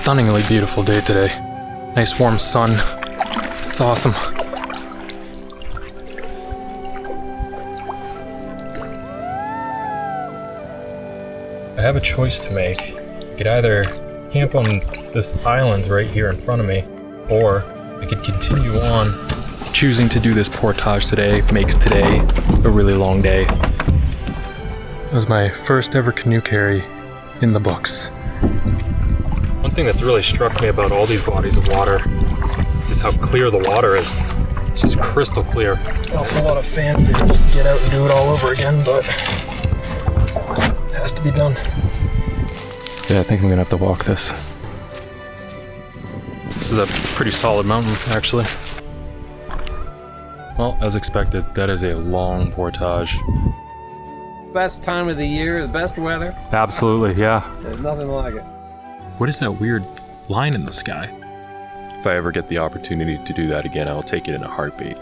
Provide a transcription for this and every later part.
stunningly beautiful day today. Nice warm sun. It's awesome. I have a choice to make. I could either camp on this island right here in front of me, or I could continue on. Choosing to do this portage today makes today a really long day. It was my first ever canoe carry in the books. One thing that's really struck me about all these bodies of water is how clear the water is. It's just crystal clear. An awful lot of fanfare just to get out and do it all over again, but it has to be done. Yeah, I think I'm gonna have to walk this. This is a pretty solid mountain, actually. Well, as expected, that is a long portage. Best time of the year, the best weather. Absolutely, yeah. There's nothing like it. What is that weird line in the sky? If I ever get the opportunity to do that again, I'll take it in a heartbeat.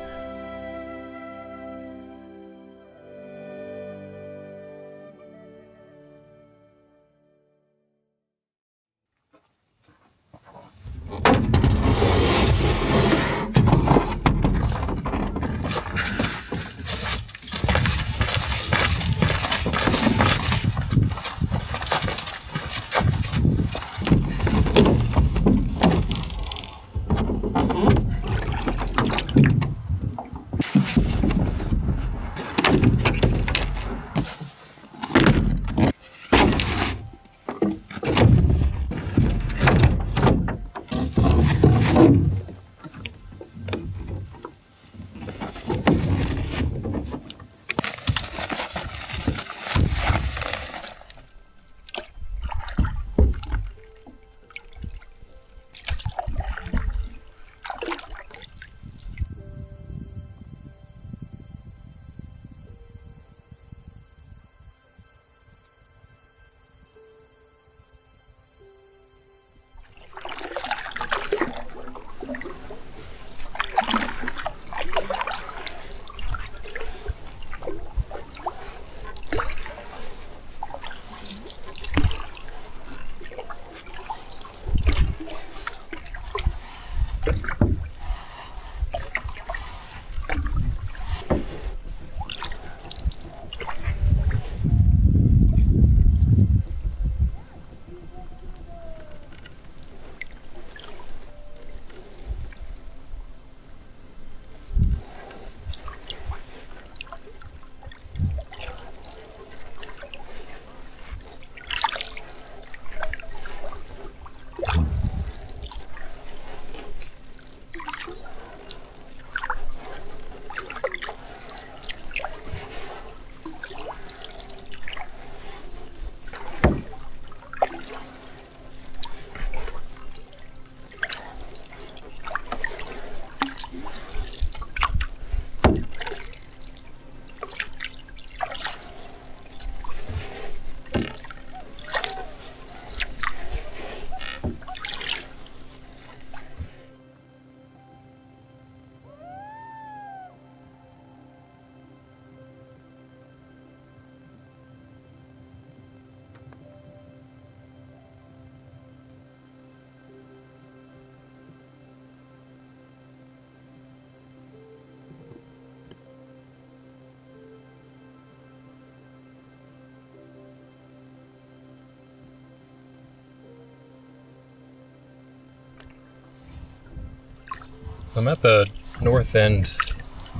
I'm at the north end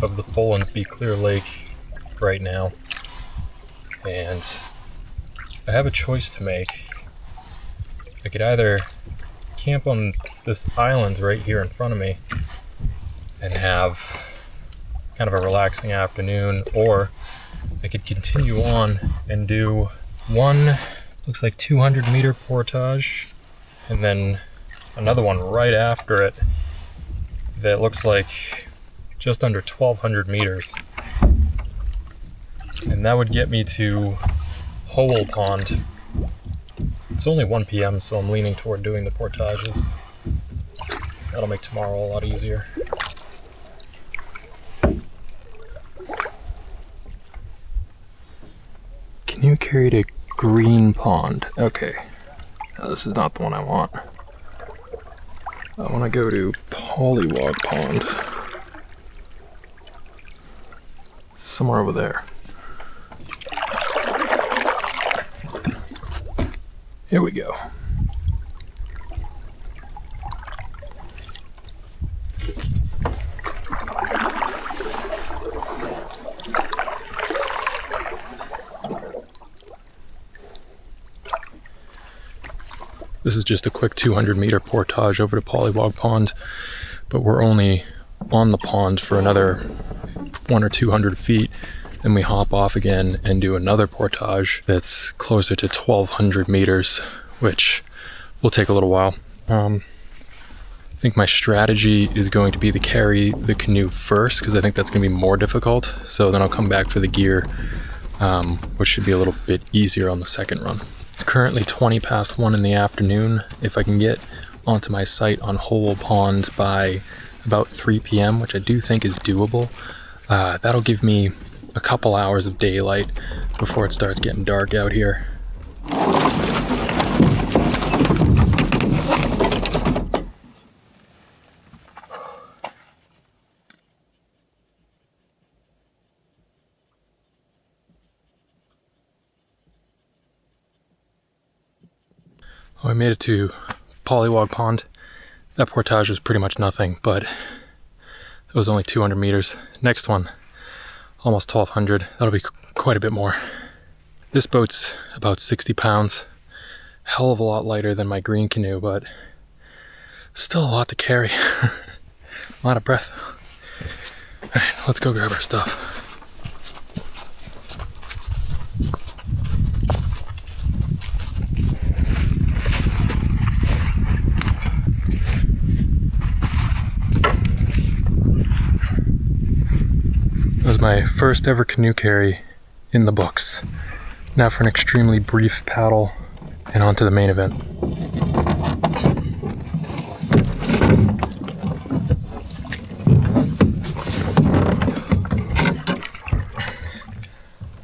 of the Follinsby Clear Lake right now, and I have a choice to make. I could either camp on this island right here in front of me and have kind of a relaxing afternoon, or I could continue on and do one, looks like 200-meter portage, and then another one right after it that looks like just under 1,200 meters. And that would get me to Howell Pond. It's only 1 p.m., so I'm leaning toward doing the portages. That'll make tomorrow a lot easier. Canoe carried a green pond. Okay. This is not the one I want. I want to go to Pollywog Pond. Somewhere over there. Here we go. This is just a quick 200-meter portage over to Pollywog Pond, but we're only on the pond for another 100 or 200 feet, and we hop off again and do another portage that's closer to 1,200 meters, which will take a little while. I think my strategy is going to be to carry the canoe first, because I think that's going to be more difficult. So then I'll come back for the gear, which should be a little bit easier on the second run. It's currently 20 past 1 in the afternoon. If I can get onto my site on Hole Pond by about 3 p.m., which I do think is doable, that'll give me a couple hours of daylight before it starts getting dark out here. Oh, I made it to Pollywog Pond. That portage was pretty much nothing, but it was only 200 meters. Next one, almost 1,200. That'll be quite a bit more. This boat's about 60 pounds. Hell of a lot lighter than my green canoe, but still a lot to carry. I'm out of breath. All right, let's go grab our stuff. It was my first ever canoe carry in the books. Now for an extremely brief paddle and on to the main event.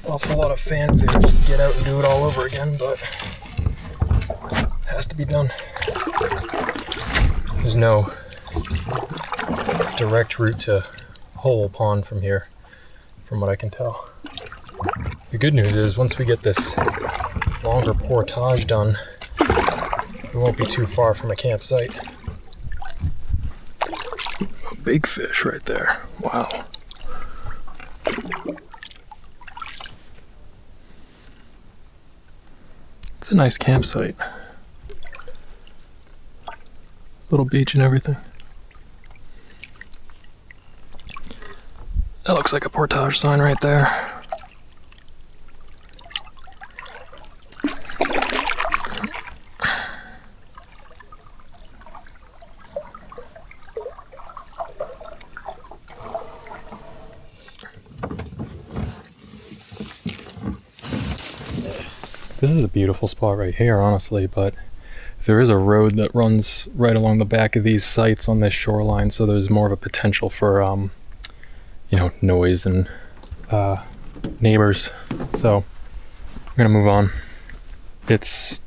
Awful lot of fanfare just to get out and do it all over again, but it has to be done. There's no direct route to Hole Pond from here, from what I can tell. The good news is once we get this longer portage done, we won't be too far from a campsite. A big fish right there. Wow. It's a nice campsite. Little beach and everything. That looks like a portage sign right there. This is a beautiful spot right here, honestly, but there is a road that runs right along the back of these sites on this shoreline, so there's more of a potential for you know, noise and neighbors. So I'm gonna move on. It's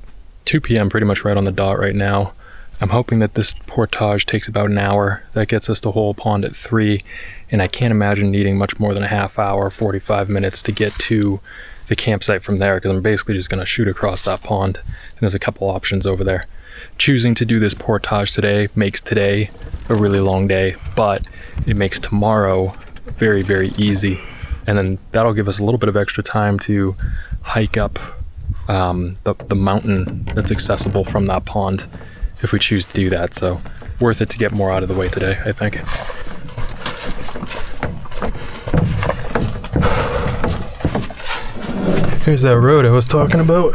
2 p.m. pretty much right on the dot right now. I'm hoping that this portage takes about an hour. That gets us to Hole Pond at 3, and I can't imagine needing much more than a half hour, 45 minutes to get to the campsite from there, because I'm basically just gonna shoot across that pond, and there's a couple options over there. Choosing to do this portage today makes today a really long day, but it makes tomorrow very, very easy. And then that'll give us a little bit of extra time to hike up the mountain that's accessible from that pond if we choose to do that. So worth it to get more out of the way today, I think. Here's that road I was talking about.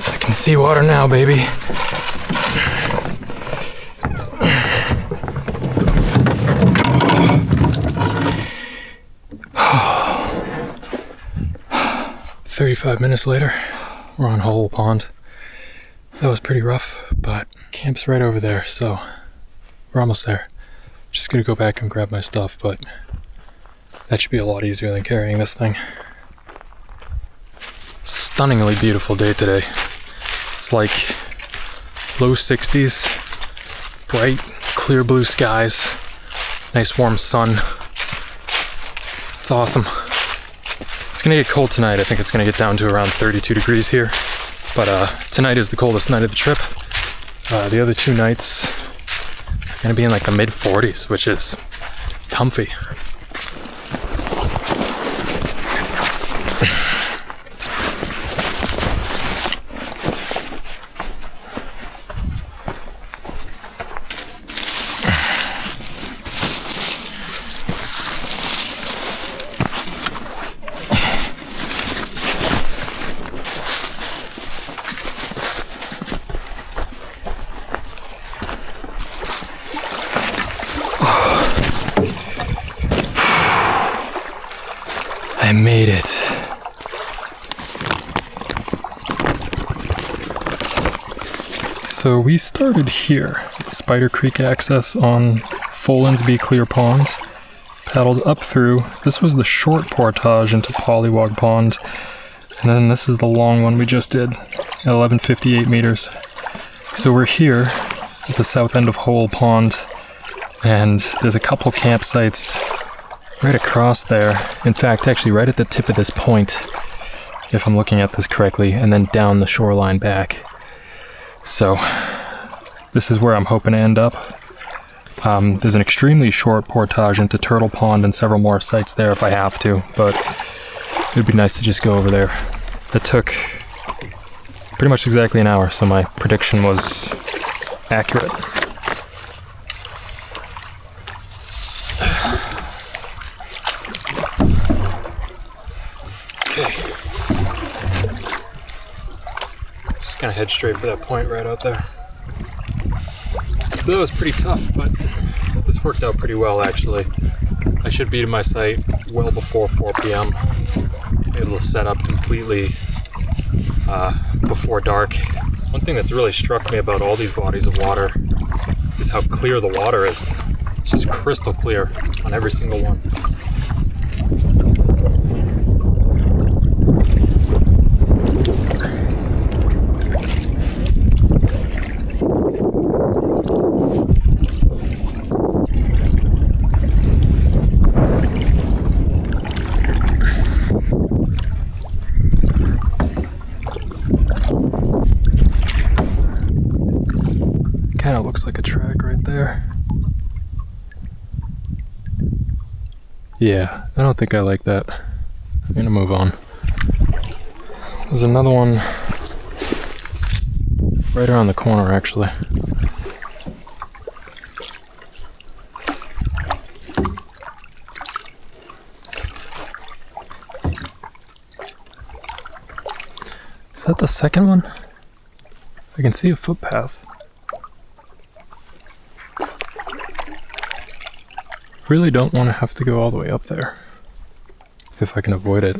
I can see water now, baby. "35 minutes later, we're on Hole Pond. That was pretty rough, but camp's right over there, so we're almost there. Just gonna go back and grab my stuff, but that should be a lot easier than carrying this thing. Stunningly beautiful day today. It's like low 60s, bright, clear blue skies, nice warm sun. It's awesome. It's gonna get cold tonight. I think it's gonna get down to around 32 degrees here. But tonight is the coldest night of the trip. The other 2 nights are gonna be in like the mid 40s, which is comfy. I made it. So we started here at Spider Creek access on Folensby Clear Ponds, paddled up through. This was the short portage into Pollywog Pond, and then this is the long one we just did at 1158 meters. So we're here at the south end of Hole Pond, and there's a couple campsites right across there. In fact, actually right at the tip of this point, if I'm looking at this correctly, and then down the shoreline back. So this is where I'm hoping to end up. There's an extremely short portage into Turtle Pond and several more sites there if I have to, but it would be nice to just go over there. It took pretty much exactly an hour, so my prediction was accurate. Gonna head straight for that point right out there. So that was pretty tough, but this worked out pretty well actually. I should be to my site well before 4 p.m. Able to set up completely before dark. One thing that's really struck me about all these bodies of water is how clear the water is. It's just crystal clear on every single one. Kind of looks like a track right there. Yeah, I don't think I like that. I'm gonna move on. There's another one right around the corner actually. Is that the second one? I can see a footpath. Really don't want to have to go all the way up there if I can avoid it.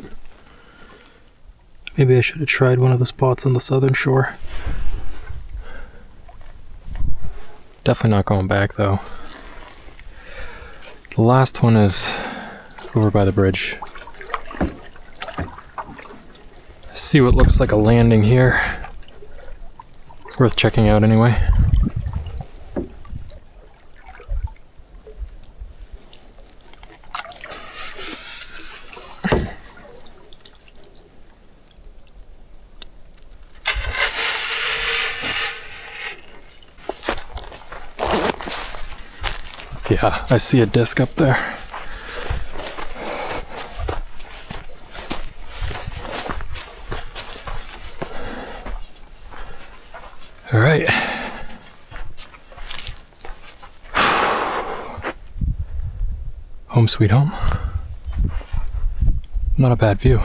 Maybe I should have tried one of the spots on the southern shore. Definitely not going back though. The last one is over by the bridge. I see what looks like a landing here. Worth checking out anyway. Yeah, I see a disc up there. All right. Home sweet home. Not a bad view.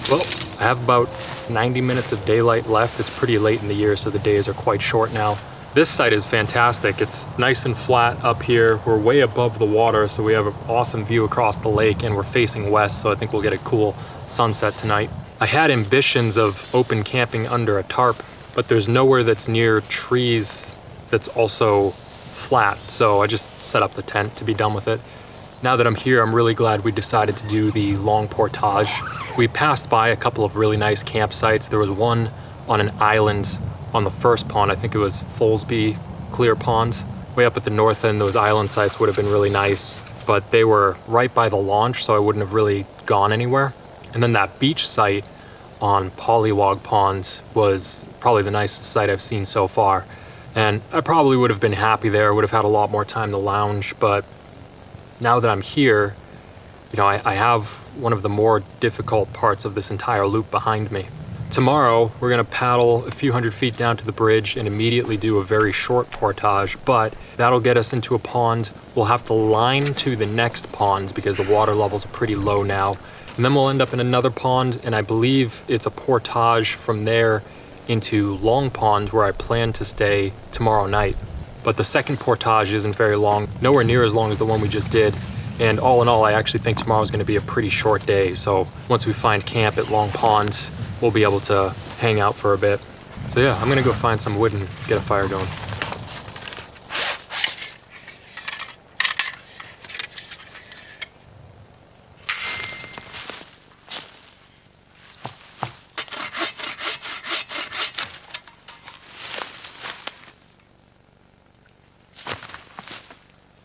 Well, I have about 90 minutes of daylight left. It's pretty late in the year, so the days are quite short now. This site is fantastic. It's nice and flat up here. We're way above the water, so we have an awesome view across the lake, and we're facing west, so I think we'll get a cool sunset tonight. I had ambitions of open camping under a tarp, but there's nowhere that's near trees that's also flat, so I just set up the tent to be done with it. Now that I'm here, I'm really glad we decided to do the long portage. We passed by a couple of really nice campsites. There was one on an island on the first pond. I think it was Folsby Clear Pond. Way up at the north end, those island sites would have been really nice, but they were right by the launch, so I wouldn't have really gone anywhere. And then that beach site on Pollywog Pond was probably the nicest site I've seen so far. And I probably would have been happy there, would have had a lot more time to lounge, but now that I'm here, you know, I have one of the more difficult parts of this entire loop behind me. Tomorrow, we're gonna paddle a few hundred feet down to the bridge and immediately do a very short portage, but that'll get us into a pond. We'll have to line to the next pond because the water levels are pretty low now. And then we'll end up in another pond, and I believe it's a portage from there into Long Pond, where I plan to stay tomorrow night. But the second portage isn't very long, nowhere near as long as the one we just did. And all in all, I actually think tomorrow is going to be a pretty short day. So once we find camp at Long Pond, we'll be able to hang out for a bit. So yeah, I'm going to go find some wood and get a fire going.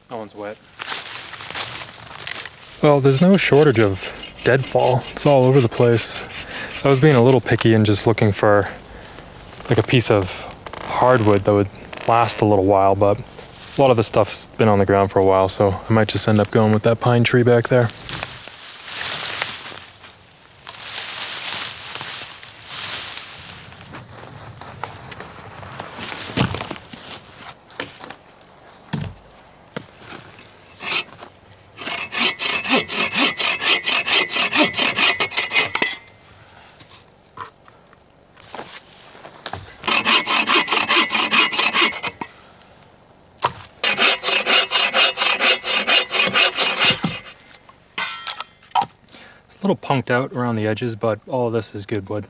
That one's wet. Well, there's no shortage of deadfall. It's all over the place. I was being a little picky and just looking for like a piece of hardwood that would last a little while, but a lot of the stuff's been on the ground for a while, so I might just end up going with that pine tree back there. A little punked out around the edges, but all of this is good wood.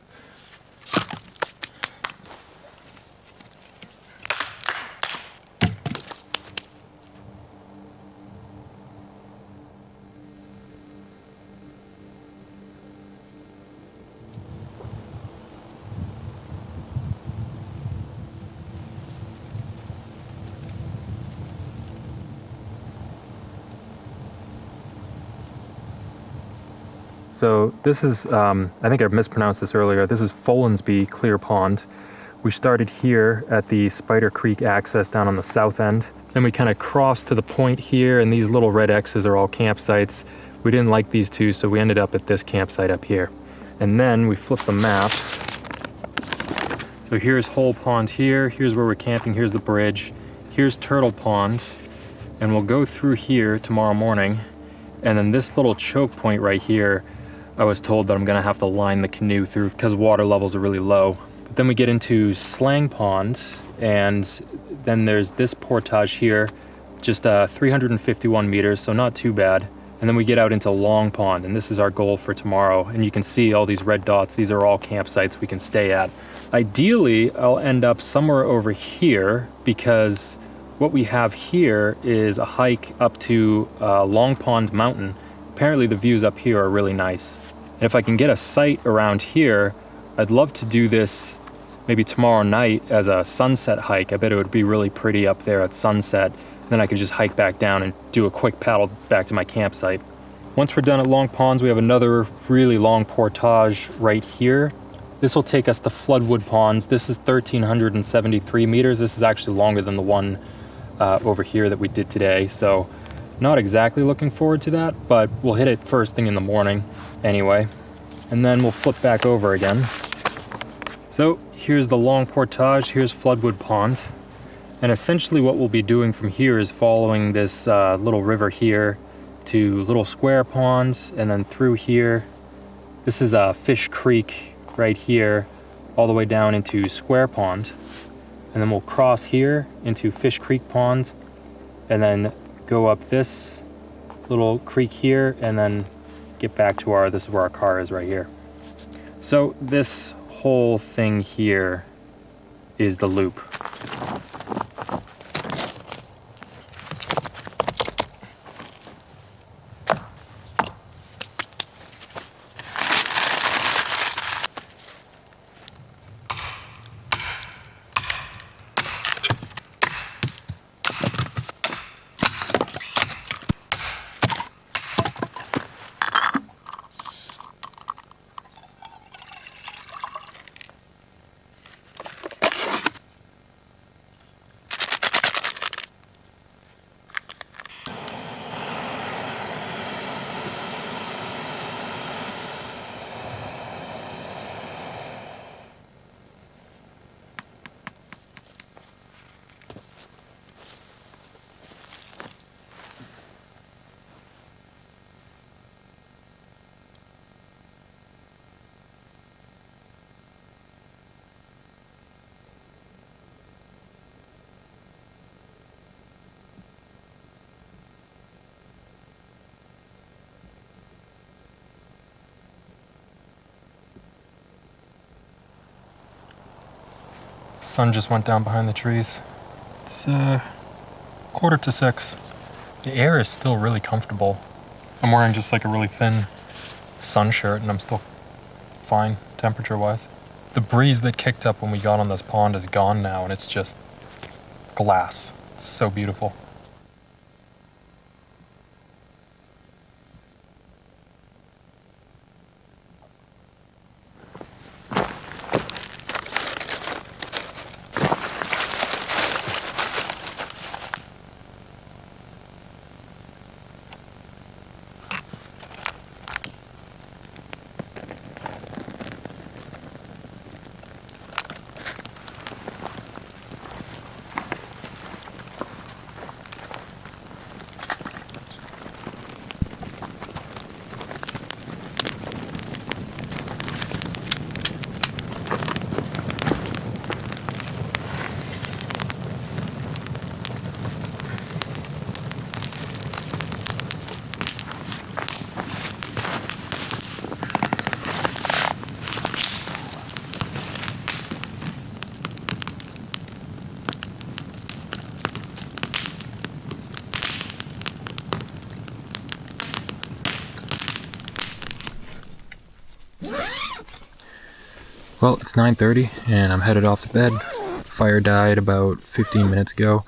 So this is, I think I mispronounced this earlier, this is Folensby Clear Pond. We started here at the Spider Creek access down on the south end. Then we kind of crossed to the point here, and these little red X's are all campsites. We didn't like these two, so we ended up at this campsite up here. And then we flipped the map. So here's Hole Pond here, here's where we're camping, here's the bridge, here's Turtle Pond, and we'll go through here tomorrow morning. And then this little choke point right here, I was told that I'm gonna have to line the canoe through because water levels are really low. But then we get into Slang Pond, and then there's this portage here, just 351 meters, so not too bad. And then we get out into Long Pond, and this is our goal for tomorrow. And you can see all these red dots. These are all campsites we can stay at. Ideally, I'll end up somewhere over here because what we have here is a hike up to Long Pond Mountain. Apparently the views up here are really nice. And if I can get a site around here, I'd love to do this maybe tomorrow night as a sunset hike. I bet it would be really pretty up there at sunset. Then I could just hike back down and do a quick paddle back to my campsite. Once we're done at Long Ponds, we have another really long portage right here. This will take us to Floodwood Ponds. This is 1,373 meters. This is actually longer than the one over here that we did today. So not exactly looking forward to that, but we'll hit it first thing in the morning anyway. And then we'll flip back over again. So here's the long portage, here's Floodwood Pond. And essentially what we'll be doing from here is following this little river here to little square ponds, and then through here This is Fish Creek right here, all the way down into Square Pond. And then we'll cross here into Fish Creek Pond, and then go up this little creek here, and then get back to this is where our car is right here. So this whole thing here is the loop. Sun just went down behind the trees. It's 5:45. The air is still really comfortable. I'm wearing just like a really thin sun shirt and I'm still fine temperature-wise. The breeze that kicked up when we got on this pond is gone now, and it's just glass. It's so beautiful. Well, it's 9:30 and I'm headed off to bed. Fire died about 15 minutes ago.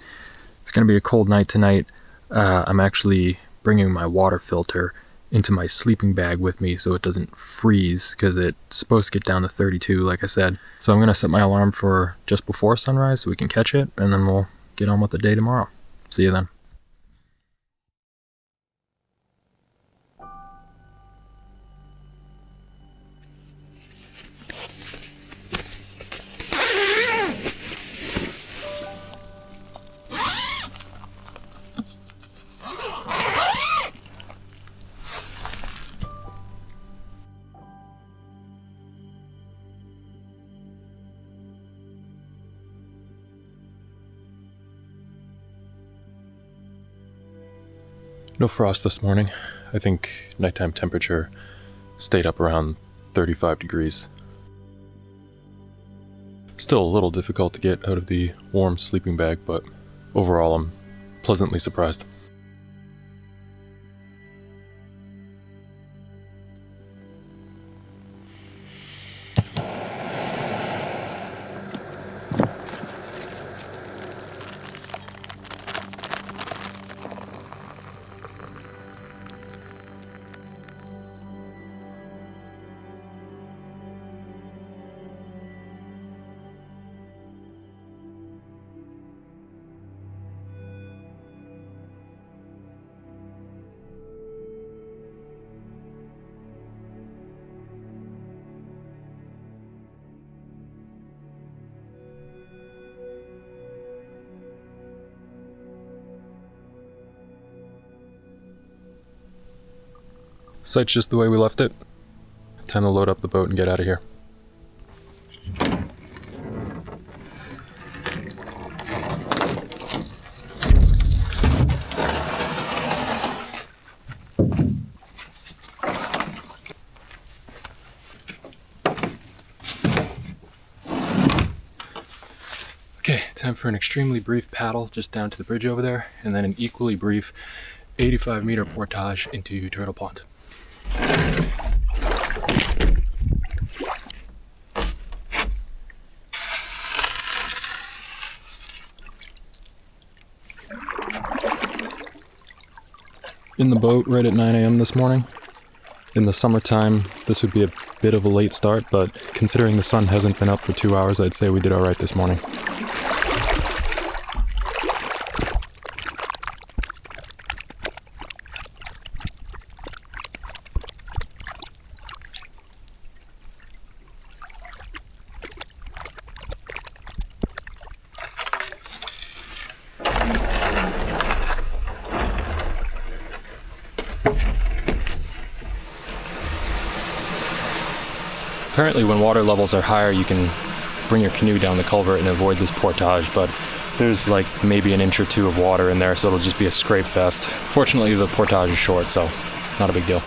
It's gonna be a cold night tonight. I'm actually bringing my water filter into my sleeping bag with me so it doesn't freeze, because it's supposed to get down to 32 like I said. So I'm gonna set my alarm for just before sunrise so we can catch it, and then we'll get on with the day tomorrow. See you then. No frost this morning. I think nighttime temperature stayed up around 35 degrees. Still a little difficult to get out of the warm sleeping bag, but overall I'm pleasantly surprised. Site's just the way we left it. time to load up the boat and get out of here. Okay, time for an extremely brief paddle just down to the bridge over there, and then an equally brief 85-meter portage into Turtle Pond. In the boat right at 9 a.m. this morning. In the summertime, this would be a bit of a late start, but considering the sun hasn't been up for 2 hours, I'd say we did all right this morning. Apparently when water levels are higher, you can bring your canoe down the culvert and avoid this portage, but there's like maybe an inch or two of water in there, so it'll just be a scrape fest. Fortunately, the portage is short, so not a big deal.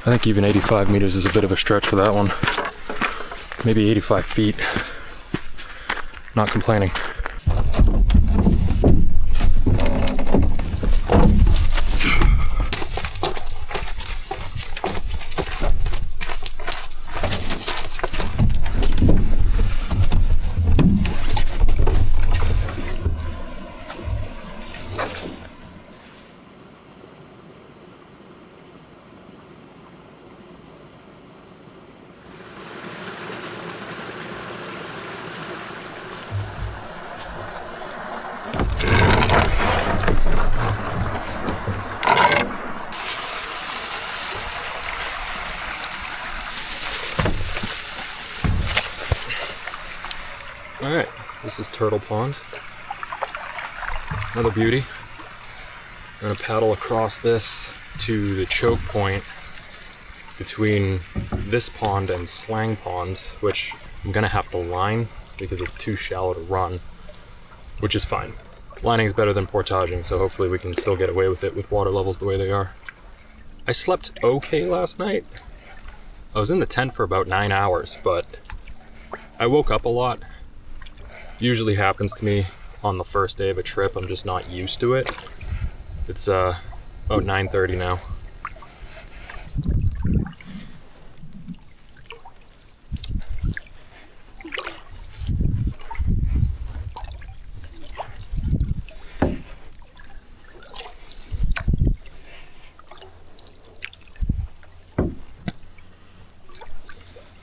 I think even 85 meters is a bit of a stretch for that one. Maybe 85 feet. Not complaining. Alright, this is Turtle Pond. Another beauty. I'm going to paddle across this to the choke point between this pond and Slang Pond, which I'm going to have to line because it's too shallow to run, which is fine. Lining is better than portaging, so hopefully we can still get away with it with water levels the way they are. I slept okay last night. I was in the tent for about 9 hours, but I woke up a lot. Usually happens to me on the first day of a trip. I'm just not used to it. It's about 9:30 now.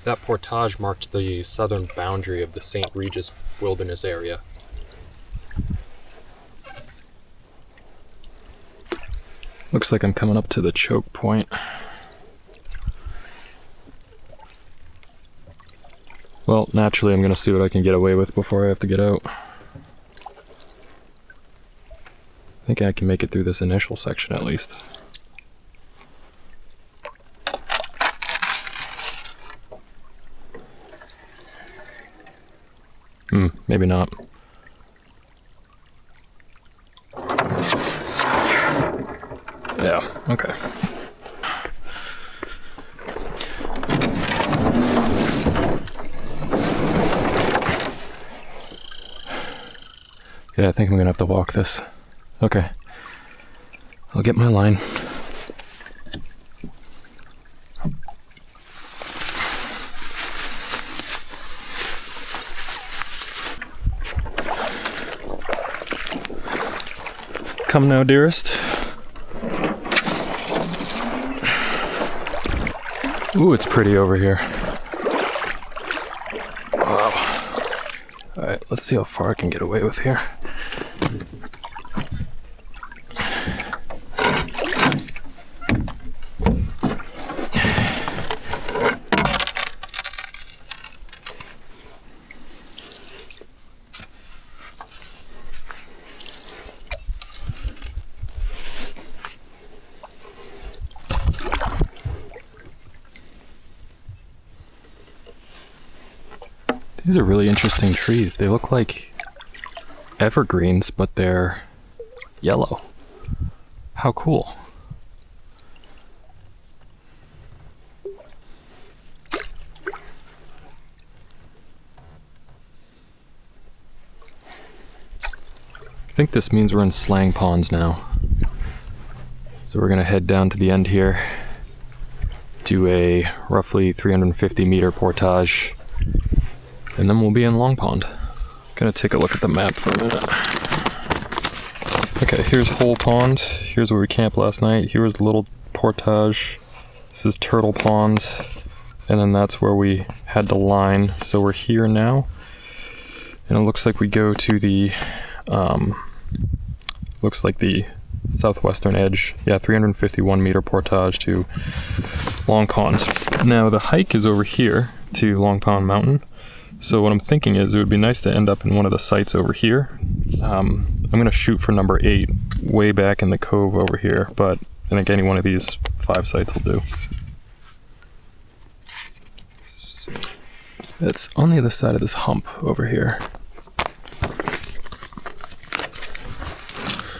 That portage marked the southern boundary of the St. Regis Wilderness area. Looks like I'm coming up to the choke point. Well, naturally I'm gonna see what I can get away with before I have to get out. I think I can make it through this initial section at least. Maybe not. Yeah, okay. Yeah, I think I'm gonna have to walk this. Okay. I'll get my line. Come now, dearest. Ooh, it's pretty over here. Wow. Alright, let's see how far I can get away with here. These are really interesting trees. They look like evergreens, but they're yellow. How cool. I think this means we're in Slang Ponds now. So we're gonna head down to the end here, do a roughly 350 meter portage, and then we'll be in Long Pond. Gonna take a look at the map for a minute. Okay, here's Hole Pond. Here's where we camped last night. Here was the little portage. This is Turtle Pond. And then that's where we had the line. So we're here now. And it looks like we go to the, looks like the southwestern edge. Yeah, 351 meter portage to Long Pond. Now the hike is over here to Long Pond Mountain. So what I'm thinking is it would be nice to end up in one of the sites over here. I'm gonna shoot for number 8 way back in the cove over here, but I think any one of these 5 sites will do. It's on the other side of this hump over here.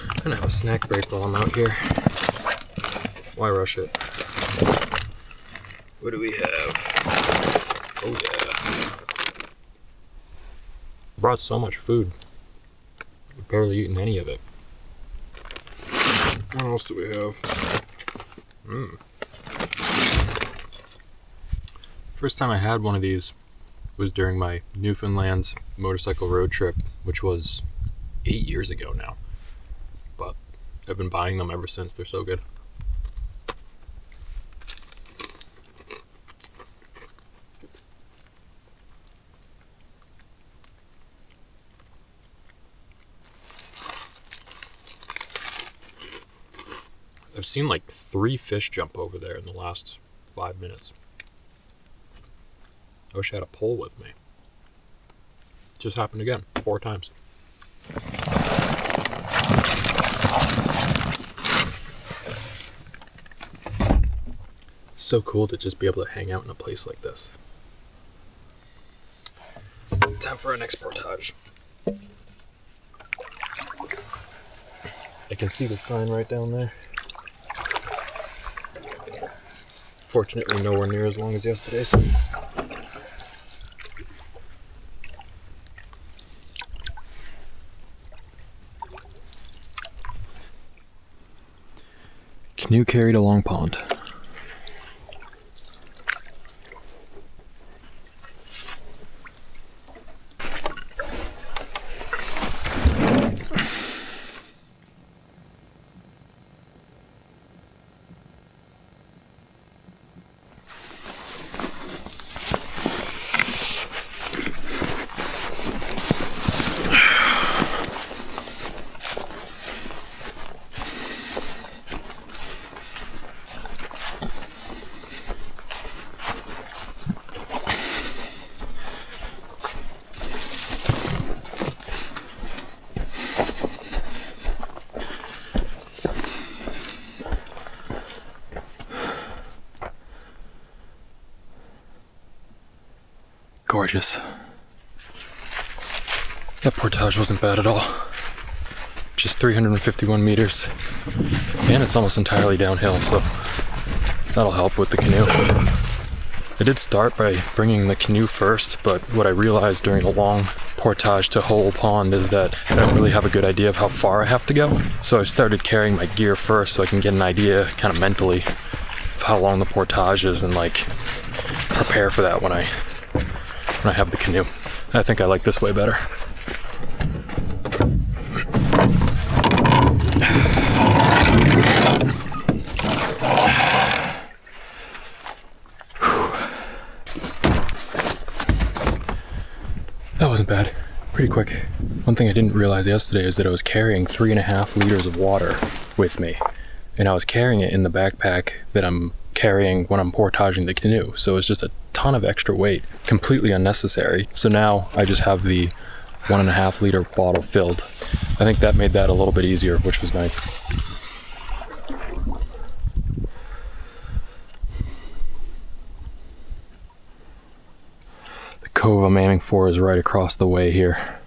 I'm gonna have a snack break while I'm out here. Why rush it? What do we have? Oh yeah. Brought so much food. We've barely eaten any of it. What else do we have? First time I had one of these was during my Newfoundland's motorcycle road trip, which was 8 years ago now. But I've been buying them ever since. They're so good. I've seen like 3 fish jump over there in the last 5 minutes. I wish I had a pole with me. Just happened again, 4 times. It's so cool to just be able to hang out in a place like this. Time for our next portage. I can see the sign right down there. Fortunately, nowhere near as long as yesterday's. Canoe carried a Long Pond. Gorgeous. That portage wasn't bad at all. Just 351 meters. And it's almost entirely downhill, so that'll help with the canoe. I did start by bringing the canoe first, but what I realized during the long portage to Hole Pond is that I don't really have a good idea of how far I have to go. So I started carrying my gear first so I can get an idea kind of mentally of how long the portage is and like prepare for that when I have the canoe. I think I like this way better. That wasn't bad. Pretty quick. One thing I didn't realize yesterday is that I was carrying 3.5 liters of water with me. And I was carrying it in the backpack that I'm carrying when I'm portaging the canoe. So it's just a ton of extra weight, completely unnecessary. So now I just have the 1.5 liter bottle filled. I think that made that a little bit easier, which was nice. The cove I'm aiming for is right across the way here.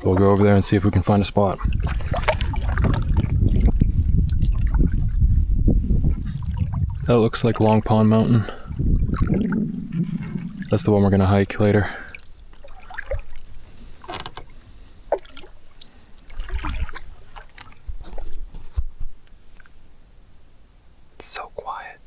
We'll go over there and see if we can find a spot. That looks like Long Pond Mountain. That's the one we're gonna hike later. It's so quiet.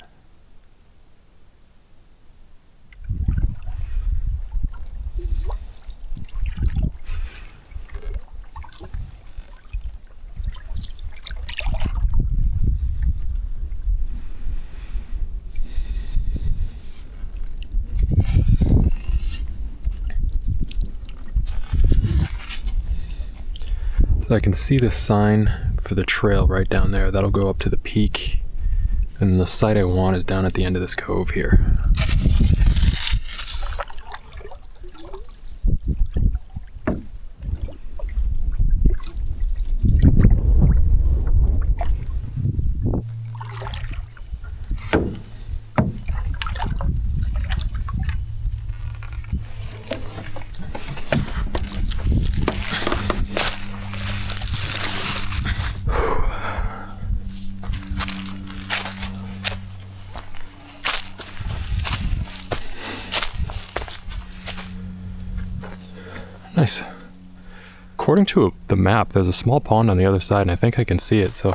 So I can see the sign for the trail right down there. That'll go up to the peak. And the site I want is down at the end of this cove here. Nice. According to the map, there's a small pond on the other side, and I think I can see it, so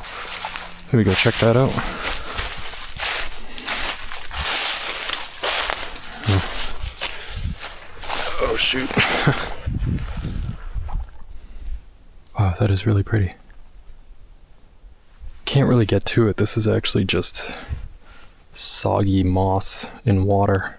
maybe go check that out. Oh, shoot. Wow, that is really pretty. Can't really get to it. This is actually just soggy moss in water.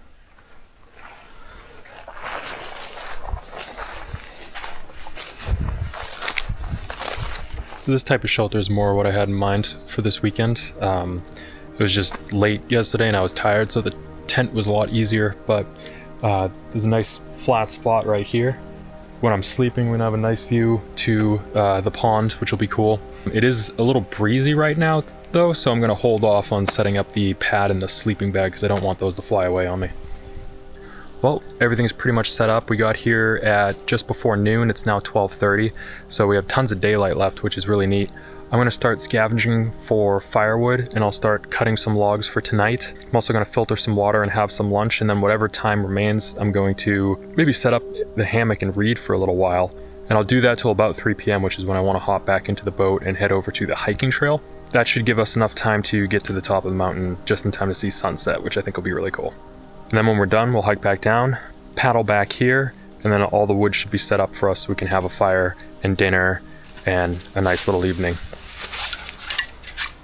So this type of shelter is more what I had in mind for this weekend. It was just late yesterday and I was tired, so the tent was a lot easier, but there's a nice flat spot right here. When I'm sleeping, we're gonna have a nice view to the pond, which will be cool. It is a little breezy right now though, so I'm gonna hold off on setting up the pad and the sleeping bag because I don't want those to fly away on me. Well, everything's pretty much set up. We got here at just before noon. It's now 12:30, so we have tons of daylight left, which is really neat. I'm gonna start scavenging for firewood and I'll start cutting some logs for tonight. I'm also gonna filter some water and have some lunch, and then whatever time remains, I'm going to maybe set up the hammock and read for a little while. And I'll do that till about 3 p.m., which is when I wanna hop back into the boat and head over to the hiking trail. That should give us enough time to get to the top of the mountain just in time to see sunset, which I think will be really cool. And then when we're done, we'll hike back down, paddle back here, and then all the wood should be set up for us so we can have a fire and dinner and a nice little evening.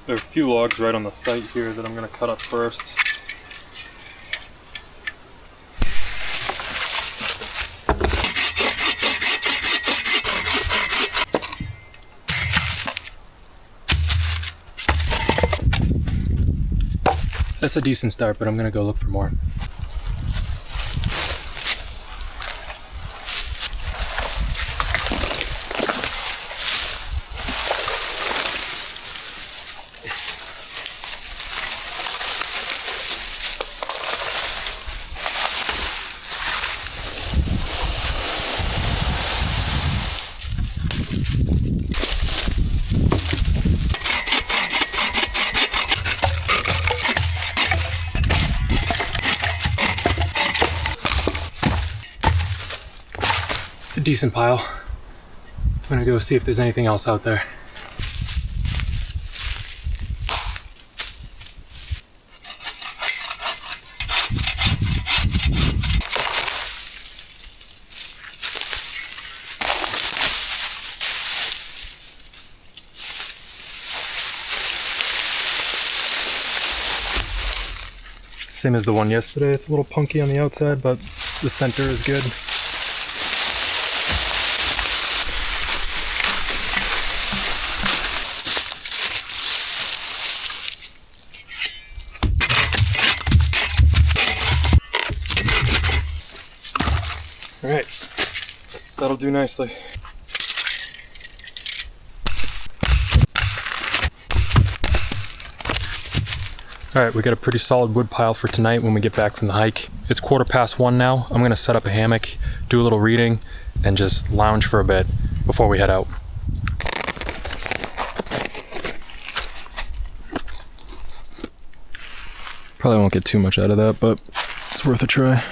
There are a few logs right on the site here that I'm gonna cut up first. That's a decent start, but I'm gonna go look for more. It's a decent pile. I'm gonna go see if there's anything else out there. Same as the one yesterday. It's a little punky on the outside, but the center is good. All right, that'll do nicely. All right, we got a pretty solid wood pile for tonight when we get back from the hike. It's 1:15 now. I'm gonna set up a hammock, do a little reading, and just lounge for a bit before we head out. Probably won't get too much out of that, but it's worth a try.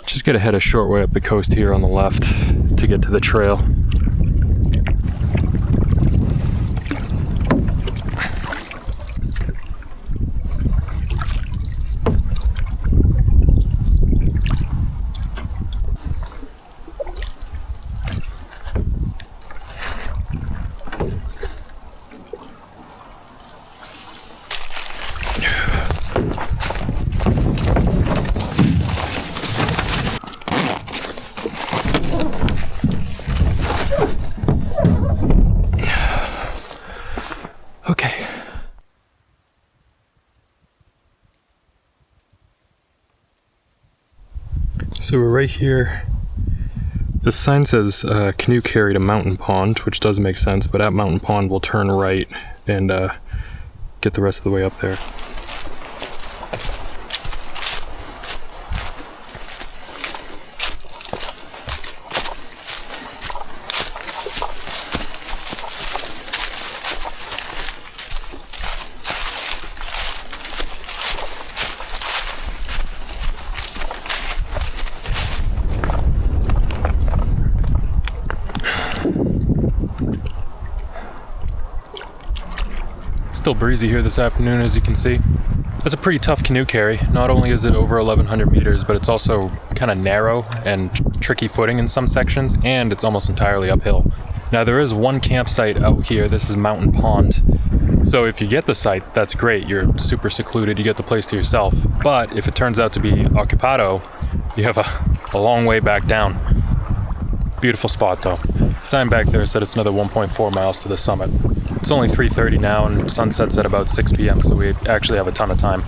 Just gotta head a short way up the coast here on the left to get to the trail. Okay. So we're right here. The sign says canoe carry to Mountain Pond, which does make sense, but at Mountain Pond we'll turn right and get the rest of the way up there. Still breezy here this afternoon, as you can see. It's a pretty tough canoe carry. Not only is it over 1,100 meters, but it's also kind of narrow and tricky footing in some sections, and it's almost entirely uphill. Now there is one campsite out here. This is Mountain Pond. So if you get the site, that's great. You're super secluded, you get the place to yourself. But if it turns out to be occupado, you have a long way back down. Beautiful spot though. Sign back there said it's another 1.4 miles to the summit. It's only 3:30 now and sunset's at about 6 p.m. so we actually have a ton of time.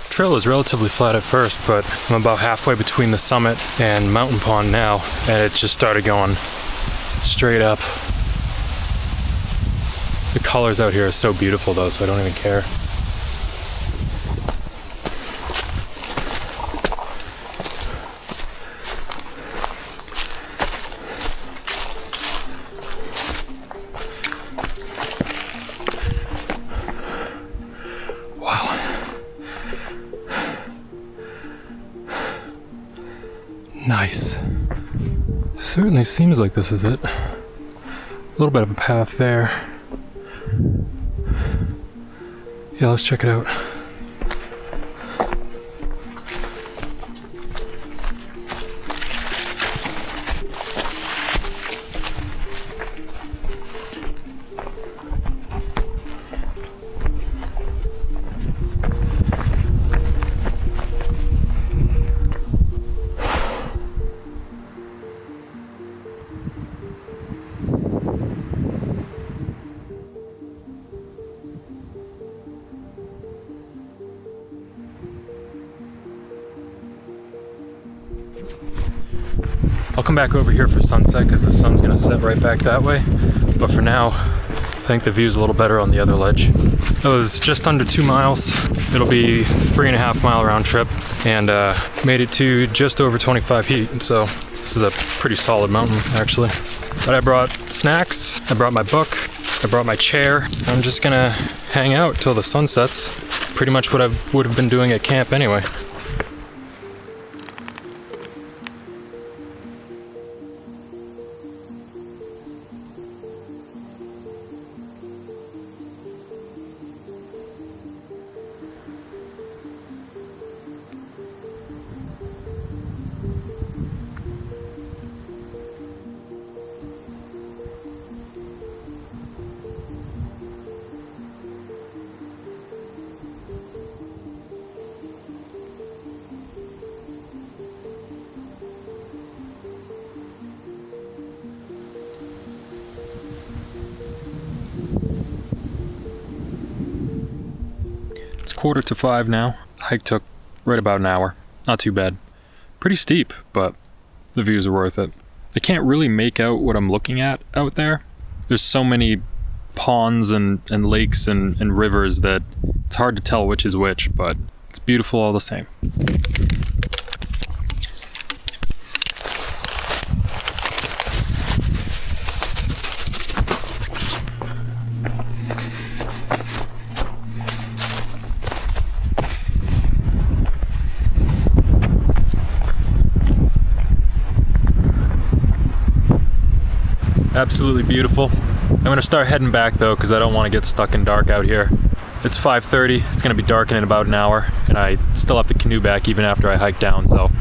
The trail is relatively flat at first, but I'm about halfway between the summit and Mountain Pond now, and it just started going straight up. The colors out here are so beautiful though, so I don't even care. Nice. Certainly seems like this is it. A little bit of a path there. Yeah, let's check it out. I'll come back over here for sunset because the sun's gonna set right back that way. But for now, think the view's a little better on the other ledge. It was just under 2 miles. It'll be 3.5 mile round trip, and made it to just over 25 feet. So this is a pretty solid mountain, actually. But I brought snacks, I brought my book, I brought my chair. I'm just gonna hang out till the sun sets. Pretty much what I would have been doing at camp anyway. Quarter to 5 now. The hike took right about an hour. Not too bad. Pretty steep, but the views are worth it. I can't really make out what I'm looking at out there. There's so many ponds and lakes and rivers that it's hard to tell which is which, but it's beautiful all the same. Absolutely beautiful. I'm gonna start heading back though, because I don't want to get stuck in dark out here. It's 5:30, it's gonna be dark in about an hour, and I still have to canoe back even after I hike down, so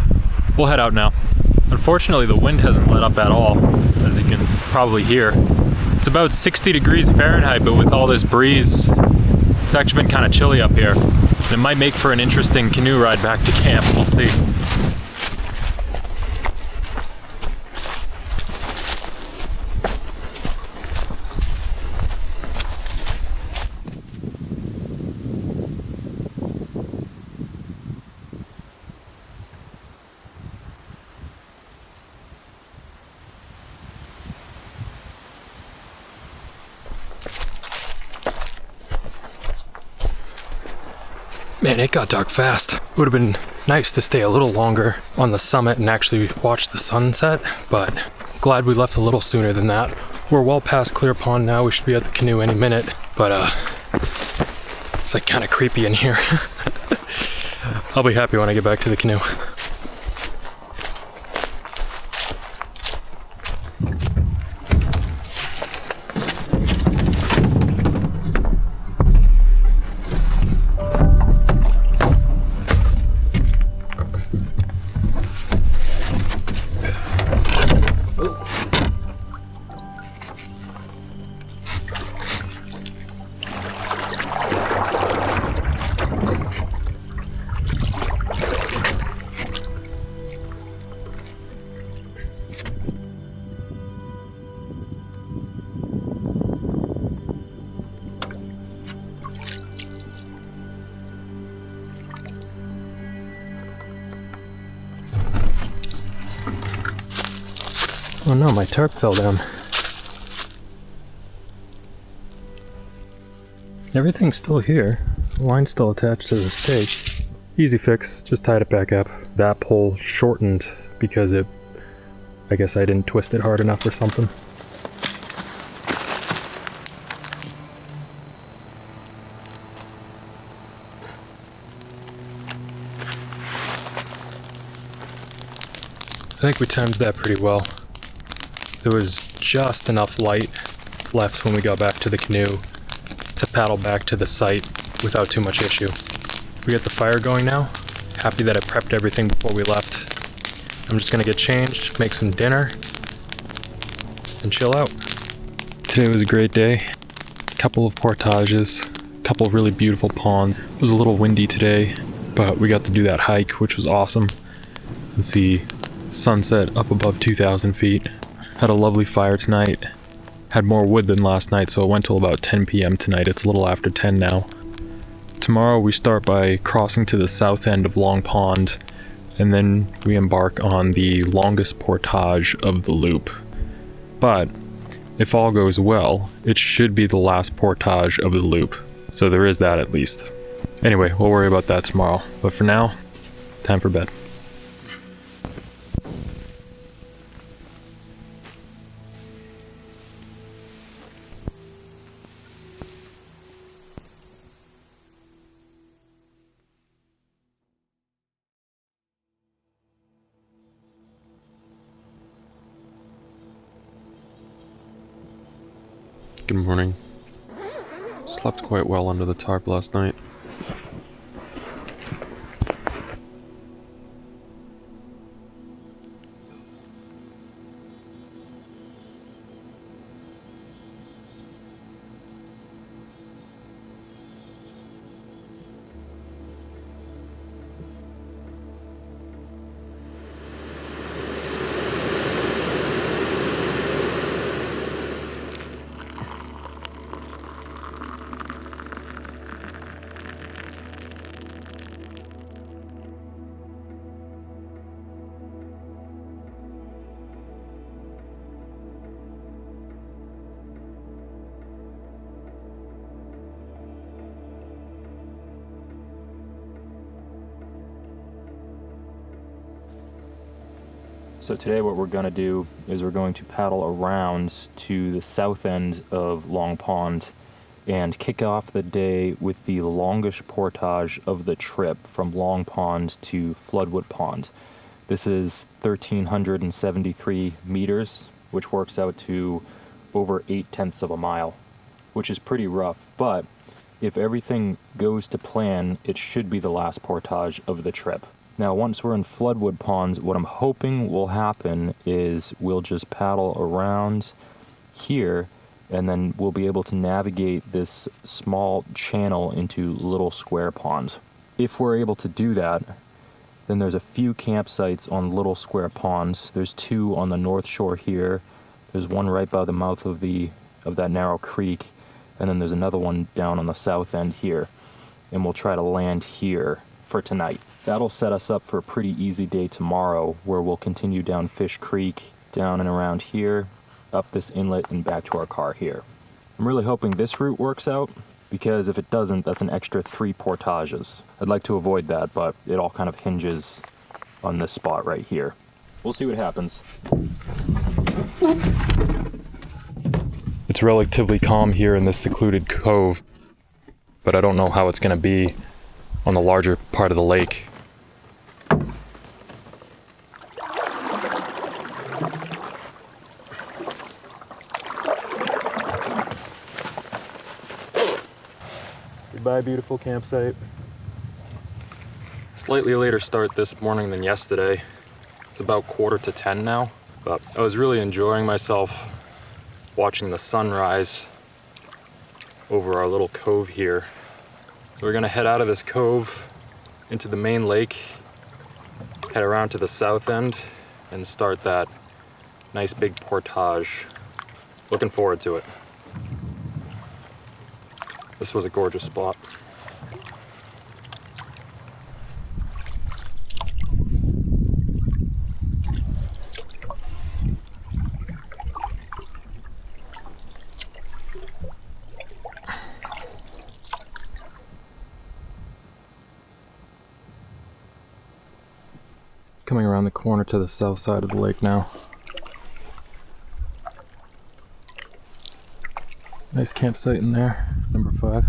we'll head out now. Unfortunately, the wind hasn't let up at all, as you can probably hear. It's about 60 degrees Fahrenheit, but with all this breeze, it's actually been kind of chilly up here. And it might make for an interesting canoe ride back to camp, we'll see. Man, it got dark fast. It would have been nice to stay a little longer on the summit and actually watch the sunset, but glad we left a little sooner than that. We're well past Clear Pond now. We should be at the canoe any minute, but it's like kind of creepy in here. I'll be happy when I get back to the canoe. Oh no, my tarp fell down. Everything's still here. The line's still attached to the stake. Easy fix, just tied it back up. That pole shortened because I guess I didn't twist it hard enough or something. I think we timed that pretty well. There was just enough light left when we got back to the canoe to paddle back to the site without too much issue. We got the fire going now. Happy that I prepped everything before we left. I'm just gonna get changed, make some dinner, and chill out. Today was a great day. Couple of portages, couple of really beautiful ponds. It was a little windy today, but we got to do that hike, which was awesome. And see sunset up above 2,000 feet. Had a lovely fire tonight. Had more wood than last night, so it went till about 10 p.m. tonight. It's a little after 10 now. Tomorrow we start by crossing to the south end of Long Pond, and then we embark on the longest portage of the loop. But if all goes well, it should be the last portage of the loop. So there is that at least. Anyway, we'll worry about that tomorrow. But for now, time for bed. Good morning. Slept quite well under the tarp last night. So today what we're going to do is we're going to paddle around to the south end of Long Pond and kick off the day with the longest portage of the trip from Long Pond to Floodwood Pond. This is 1,373 meters, which works out to over 8/10 of a mile, which is pretty rough, but if everything goes to plan, it should be the last portage of the trip. Now, once we're in Floodwood Ponds, what I'm hoping will happen is we'll just paddle around here, and then we'll be able to navigate this small channel into Little Square Pond. If we're able to do that, then there's a few campsites on Little Square Pond. There's two on the north shore here. There's one right by the mouth of that narrow creek, and then there's another one down on the south end here. And we'll try to land here for tonight. That'll set us up for a pretty easy day tomorrow, where we'll continue down Fish Creek, down and around here, up this inlet and back to our car here. I'm really hoping this route works out, because if it doesn't, that's an extra 3 portages. I'd like to avoid that, but it all kind of hinges on this spot right here. We'll see what happens. It's relatively calm here in this secluded cove, but I don't know how it's going to be on the larger part of the lake. Goodbye, beautiful campsite. Slightly later start this morning than yesterday. It's about 9:45 now, but I was really enjoying myself watching the sunrise over our little cove here. So we're gonna head out of this cove into the main lake, head around to the south end, and start that nice big portage. Looking forward to it. This was a gorgeous spot. Coming around the corner to the south side of the lake now. Nice campsite in there, number 5.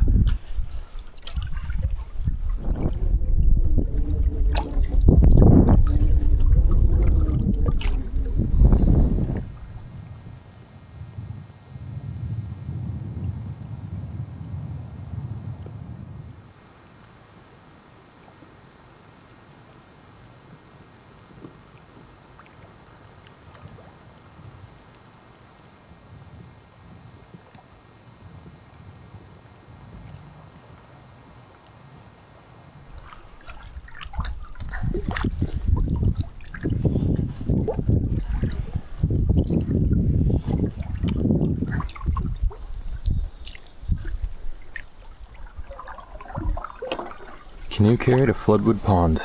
Canoe carry to Floodwood Pond.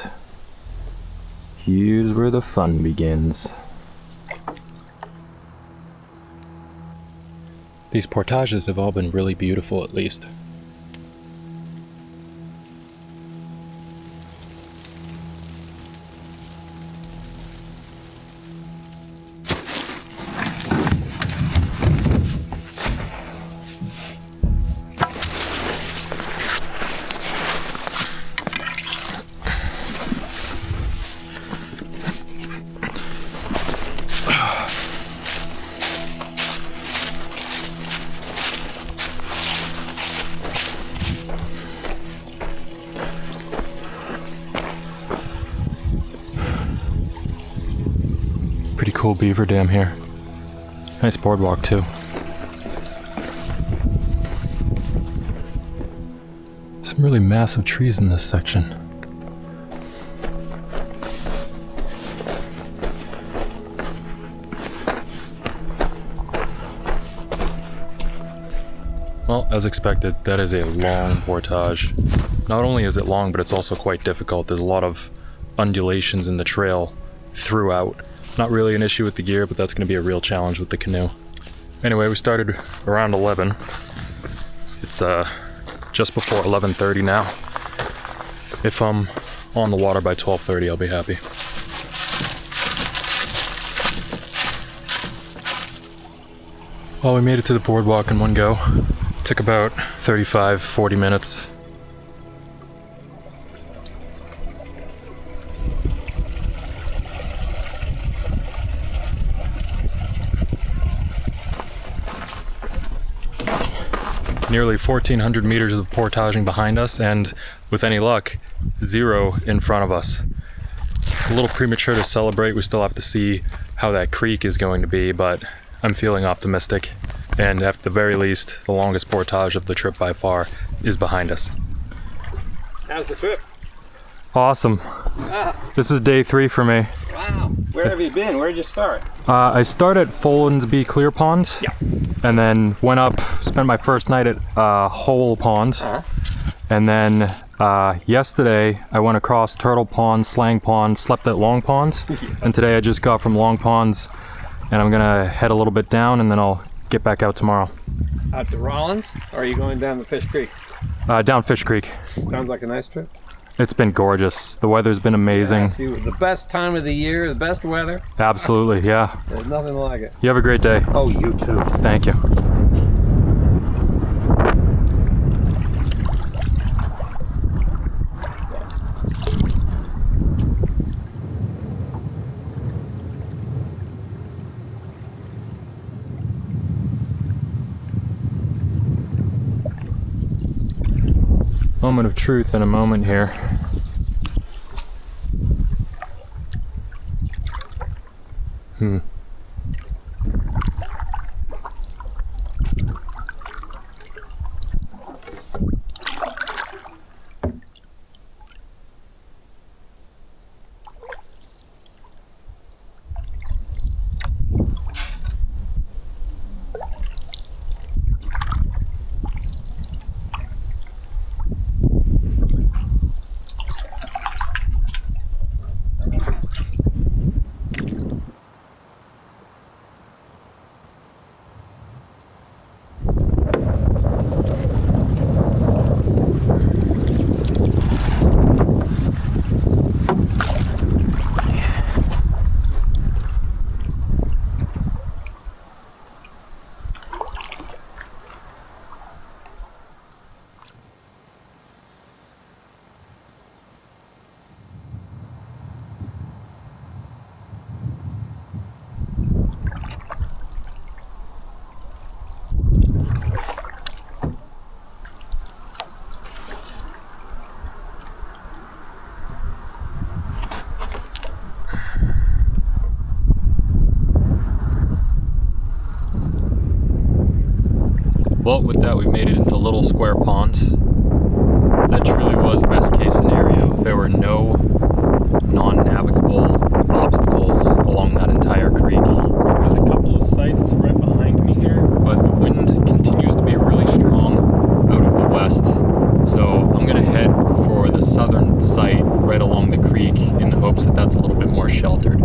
Here's where the fun begins. These portages have all been really beautiful, at least. Pretty cool beaver dam here. Nice boardwalk too. Some really massive trees in this section. Well, as expected, that is a long portage. Not only is it long, but it's also quite difficult. There's a lot of undulations in the trail throughout. Not really an issue with the gear, but that's going to be a real challenge with the canoe. Anyway, we started around 11. It's just before 11:30 now. If I'm on the water by 12:30, I'll be happy. Well, we made it to the boardwalk in one go. Took about 35-40 minutes. Nearly 1,400 meters of portaging behind us, and with any luck, 0 in front of us. A little premature to celebrate. We still have to see how that creek is going to be, but I'm feeling optimistic. And at the very least, the longest portage of the trip by far is behind us. How's the trip? Awesome. This is day 3 for me. Wow. Where have you been? Where did you start? I started at Follinsby Clear Pond. Yeah. And then went up, spent my first night at Hole Pond. And then yesterday I went across Turtle Pond, Slang Pond, slept at Long Pond. And today I just got from Long Ponds, and I'm gonna head a little bit down and then I'll get back out tomorrow. Out to Rollins, or are you going down to Fish Creek? Down Fish Creek. Sounds like a nice trip. It's been gorgeous. The weather's been amazing. Yeah, the best time of the year, the best weather. Absolutely, yeah. There's nothing like it. You have a great day. Oh, you too. Thank you. Moment of truth in a moment here. Well, with that, we made it into Little Square Pond. That truly was best case scenario. There were no non-navigable obstacles along that entire creek. There's a couple of sites right behind me here, but the wind continues to be really strong out of the west. So I'm gonna head for the southern site right along the creek in the hopes that that's a little bit more sheltered.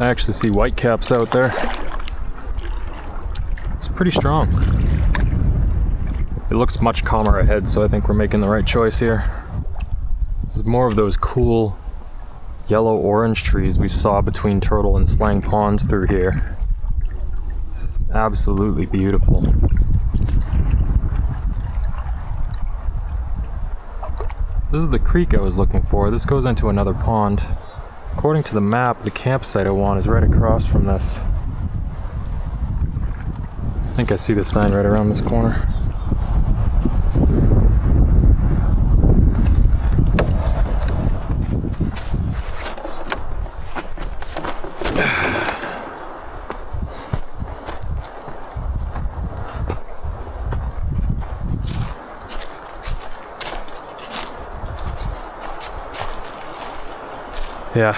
I actually see whitecaps out there. It's pretty strong. It looks much calmer ahead, so I think we're making the right choice here. There's more of those cool yellow-orange trees we saw between Turtle and Slang Ponds through here. It's absolutely beautiful. This is the creek I was looking for. This goes into another pond. According to the map, the campsite I want is right across from this. I think I see the sign right around this corner. Yeah,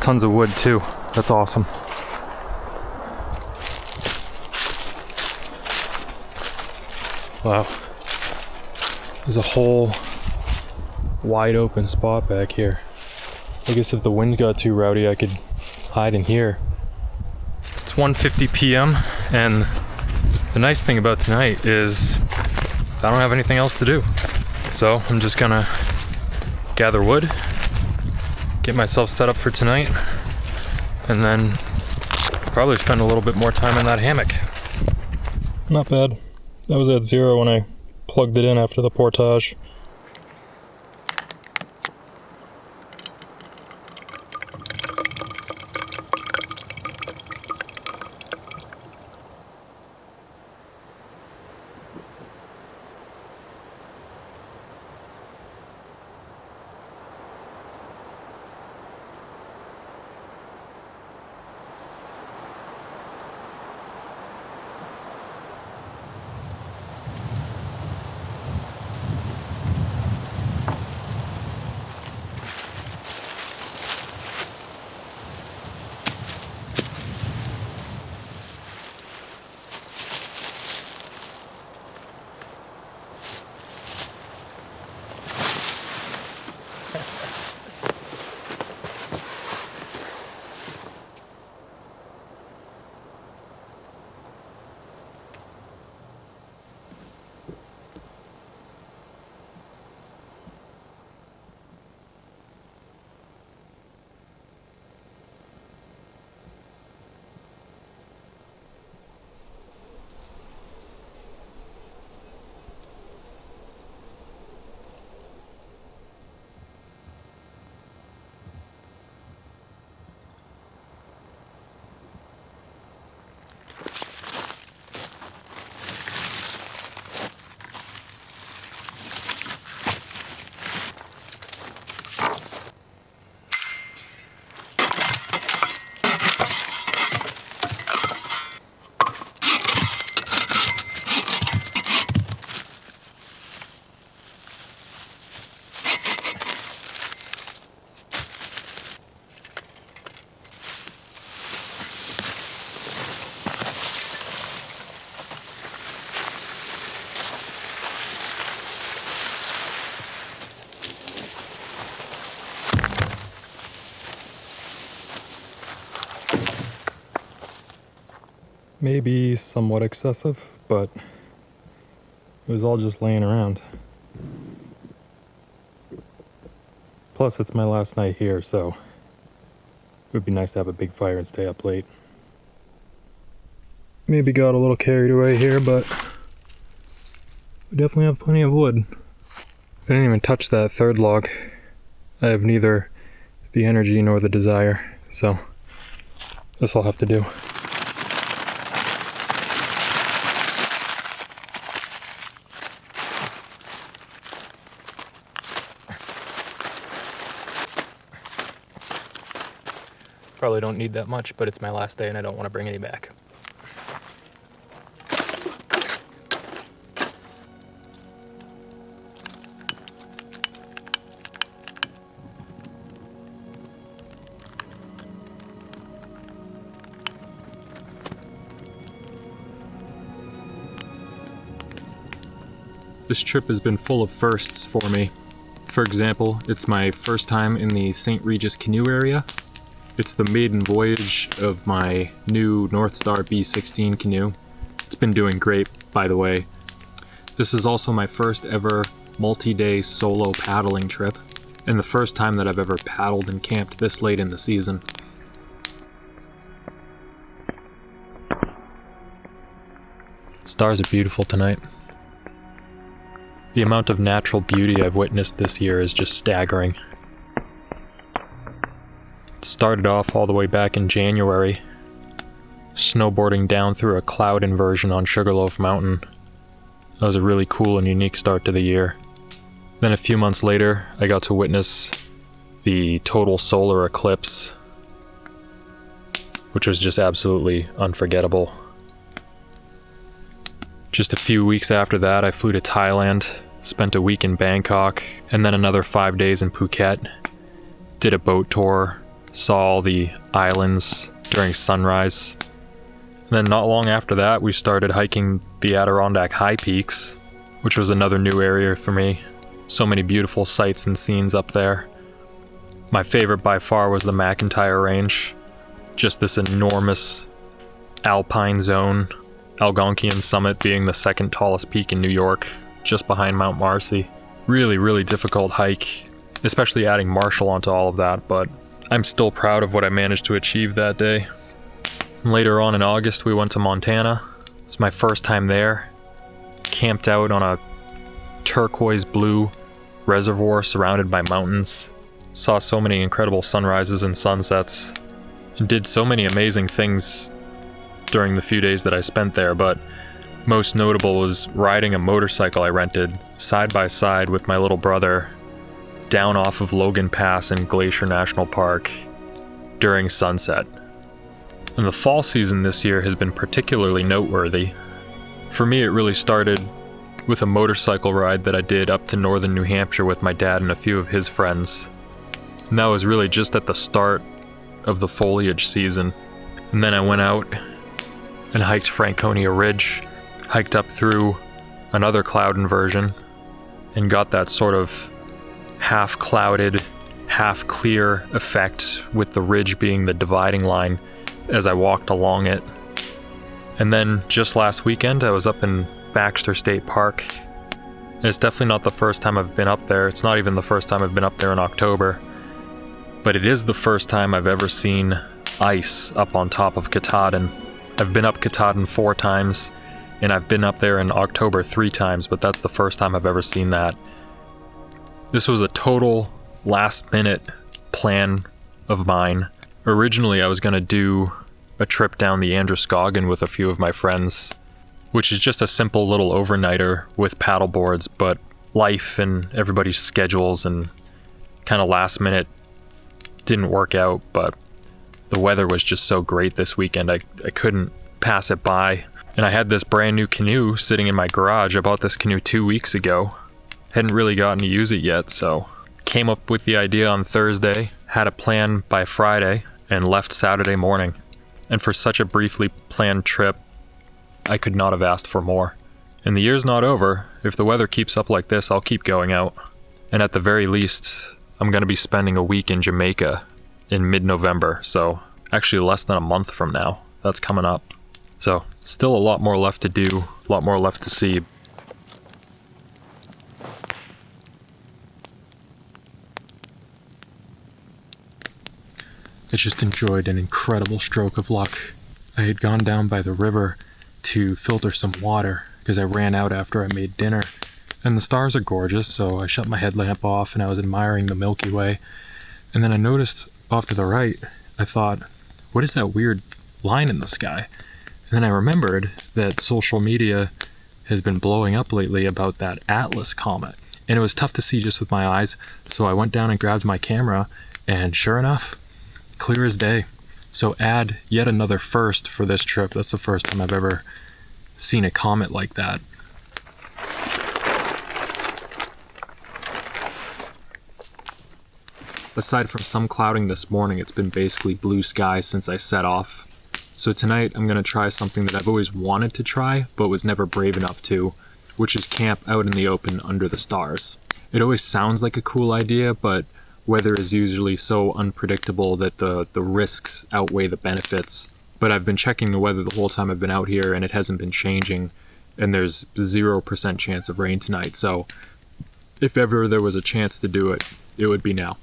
tons of wood too. That's awesome. Wow. There's a whole wide open spot back here. I guess if the wind got too rowdy, I could hide in here. It's 1:50 p.m. and the nice thing about tonight is I don't have anything else to do. So I'm just gonna gather wood, get myself set up for tonight, and then probably spend a little bit more time in that hammock. Not bad. That was at 0 when I plugged it in after the portage. Maybe somewhat excessive, but it was all just laying around. Plus, it's my last night here, so it would be nice to have a big fire and stay up late. Maybe got a little carried away here, but we definitely have plenty of wood. I didn't even touch that third log. I have neither the energy nor the desire, so this I'll have to do. Probably don't need that much, but it's my last day and I don't want to bring any back. This trip has been full of firsts for me. For example, it's my first time in the St. Regis canoe area. It's the maiden voyage of my new North Star B16 canoe. It's been doing great, by the way. This is also my first ever multi-day solo paddling trip, and the first time that I've ever paddled and camped this late in the season. Stars are beautiful tonight. The amount of natural beauty I've witnessed this year is just staggering. It started off all the way back in January, snowboarding down through a cloud inversion on Sugarloaf Mountain. That was a really cool and unique start to the year. Then a few months later, I got to witness the total solar eclipse, which was just absolutely unforgettable. Just a few weeks after that, I flew to Thailand, spent a week in Bangkok, and then another 5 days in Phuket. Did a boat tour, saw all the islands during sunrise. And then not long after that, we started hiking the Adirondack high peaks, which was another new area for me. So many beautiful sights and scenes up there. My favorite by far was the McIntyre Range. Just this enormous alpine zone. Algonquian Summit being the second tallest peak in New York, just behind Mount Marcy. Really, really difficult hike, especially adding Marshall onto all of that, but I'm still proud of what I managed to achieve that day. Later on in August, we went to Montana. It was my first time there. Camped out on a turquoise blue reservoir surrounded by mountains. Saw so many incredible sunrises and sunsets, and did so many amazing things during the few days that I spent there, but most notable was riding a motorcycle I rented side by side with my little brother down off of Logan Pass in Glacier National Park during sunset. And the fall season this year has been particularly noteworthy. For me, it really started with a motorcycle ride that I did up to northern New Hampshire with my dad and a few of his friends. And that was really just at the start of the foliage season. And then I went out and hiked Franconia Ridge, hiked up through another cloud inversion, and got that sort of half clouded, half clear effect with the ridge being the dividing line as I walked along it. And then just last weekend, I was up in Baxter State Park. And it's definitely not the first time I've been up there. It's not even the first time I've been up there in October. But it is the first time I've ever seen ice up on top of Katahdin. I've been up Katahdin 4 times, and I've been up there in October 3 times, but that's the first time I've ever seen that. This was a total last-minute plan of mine. Originally, I was going to do a trip down the Androscoggin with a few of my friends, which is just a simple little overnighter with paddle boards, but life and everybody's schedules and kind of last minute didn't work out, but the weather was just so great this weekend, I couldn't pass it by. And I had this brand new canoe sitting in my garage. I bought this canoe 2 weeks ago. Hadn't really gotten to use it yet, so came up with the idea on Thursday, had a plan by Friday, and left Saturday morning. And for such a briefly planned trip, I could not have asked for more. And the year's not over. If the weather keeps up like this, I'll keep going out. And at the very least, I'm going to be spending a week in Jamaica in mid-November, so actually less than a month from now. That's coming up. So still a lot more left to do, a lot more left to see. I just enjoyed an incredible stroke of luck. I had gone down by the river to filter some water because I ran out after I made dinner. And the stars are gorgeous, so I shut my headlamp off and I was admiring the Milky Way. And then I noticed off to the right, I thought, what is that weird line in the sky? And then I remembered that social media has been blowing up lately about that Atlas comet. And it was tough to see just with my eyes, so I went down and grabbed my camera, and sure enough, clear as day. So add yet another first for this trip. That's the first time I've ever seen a comet like that. Aside from some clouding this morning, it's been basically blue sky since I set off. So tonight I'm going to try something that I've always wanted to try, but was never brave enough to, which is camp out in the open under the stars. It always sounds like a cool idea, but Weather is usually so unpredictable that the risks outweigh the benefits. But I've been checking the weather the whole time I've been out here, and it hasn't been changing, and there's 0% chance of rain tonight. So if ever there was a chance to do it, it would be now.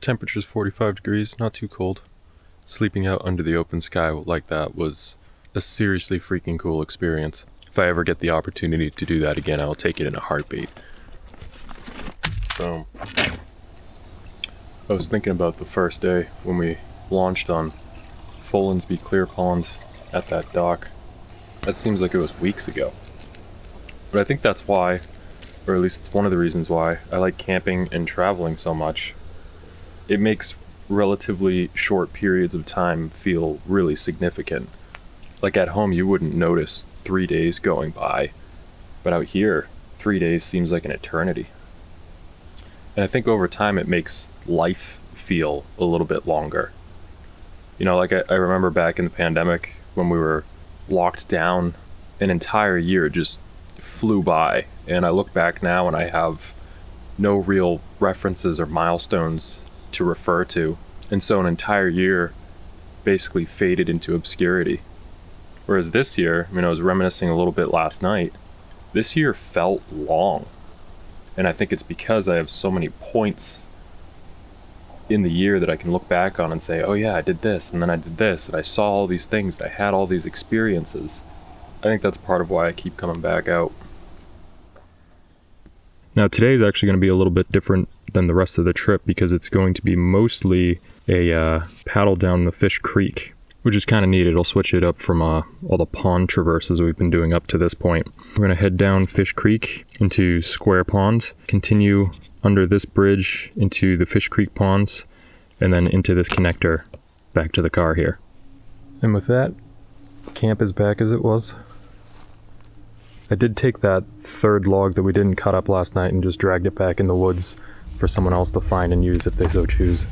Temperature's 45 degrees, not too cold. Sleeping out under the open sky like that was a seriously freaking cool experience. If I ever get the opportunity to do that again, I'll take it in a heartbeat. So, I was thinking about the first day when we launched on Follinsby Clear Pond at that dock. That seems like it was weeks ago. But I think that's why, or at least it's one of the reasons why, I like camping and traveling so much. It makes relatively short periods of time feel really significant. Like at home, you wouldn't notice 3 days going by, but out here, 3 days seems like an eternity. And I think over time, it makes life feel a little bit longer. You know, like I remember back in the pandemic when we were locked down, an entire year just flew by. And I look back now and I have no real references or milestones to refer to, and so an entire year basically faded into obscurity. Whereas this year, I mean, I was reminiscing a little bit last night, this year felt long, and I think it's because I have so many points in the year that I can look back on and say, oh yeah, I did this, and then I did this, and I saw all these things, and I had all these experiences. I think that's part of why I keep coming back out. Now today is actually going to be a little bit different than the rest of the trip because it's going to be mostly a paddle down the Fish Creek, which is kind of neat. It'll switch it up from all the pond traverses we've been doing up to this point. We're going to head down Fish Creek into Square Pond, continue under this bridge into the Fish Creek ponds, and then into this connector back to the car here. And with that, camp is back as it was. I did take that third log that we didn't cut up last night and just dragged it back in the woods for someone else to find and use if they so choose.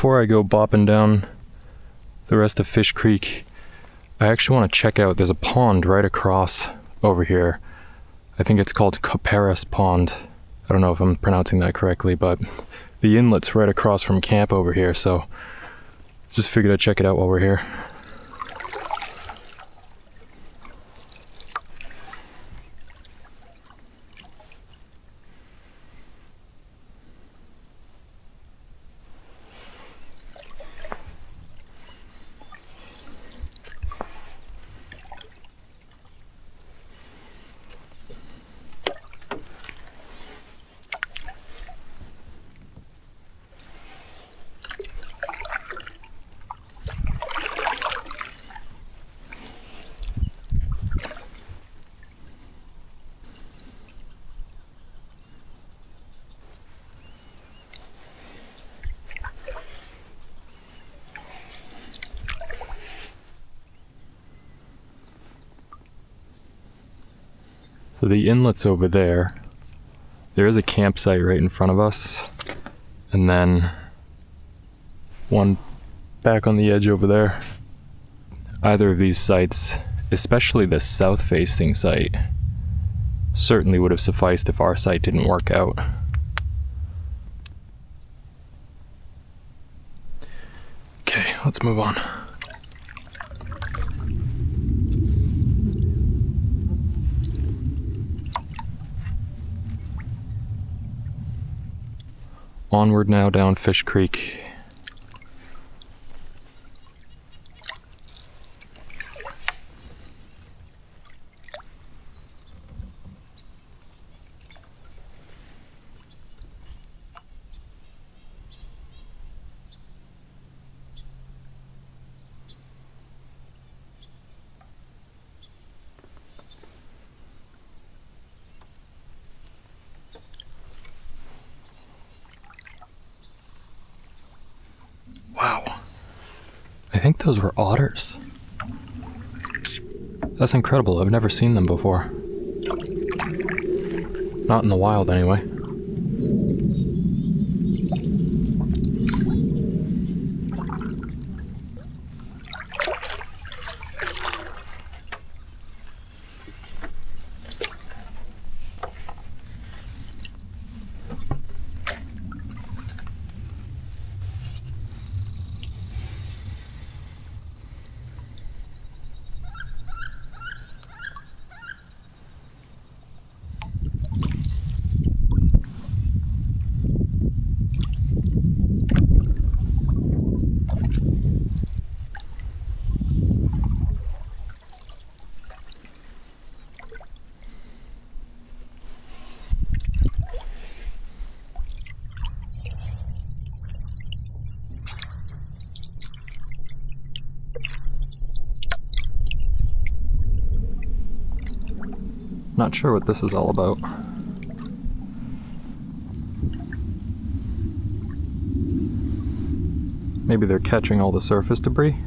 Before I go bopping down the rest of Fish Creek, I actually want to check out, there's a pond right across over here. I think it's called Coparis Pond. I don't know if I'm pronouncing that correctly, but the inlet's right across from camp over here, so just figured I'd check it out while we're here. So the inlet's over there. There is a campsite right in front of us, and then one back on the edge over there. Either of these sites, especially the south-facing site, certainly would have sufficed if our site didn't work out. let's move on. Onward now down Fish Creek. Wow. I think those were otters. That's incredible. I've never seen them before. Not in the wild, anyway. Not sure what this is all about. Maybe they're catching all the surface debris?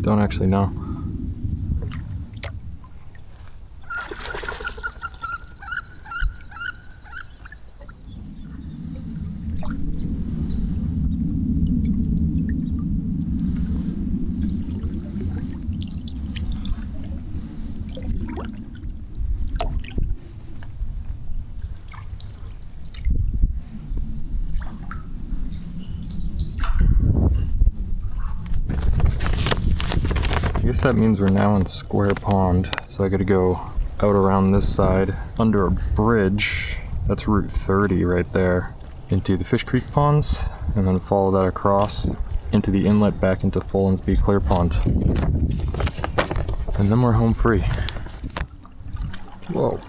Don't actually know. I guess that means we're now in Square Pond, so I gotta go out around this side under a bridge. That's Route 30 right there, into the Fish Creek ponds, and then follow that across into the inlet back into Follansbee Clear Pond. And then we're home free. Whoa.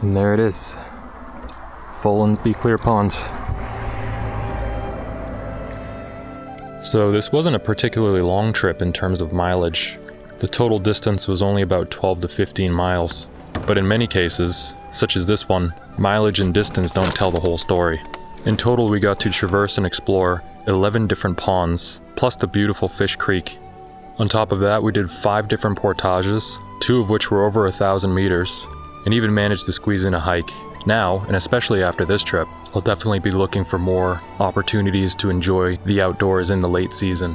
And there it is, Follansbee Clear Pond. So this wasn't a particularly long trip in terms of mileage. The total distance was only about 12 to 15 miles. But in many cases, such as this one, mileage and distance don't tell the whole story. In total, we got to traverse and explore 11 different ponds, plus the beautiful Fish Creek. On top of that, we did 5 different portages, 2 of which were over 1,000 meters, and even managed to squeeze in a hike. Now, and especially after this trip, I'll definitely be looking for more opportunities to enjoy the outdoors in the late season.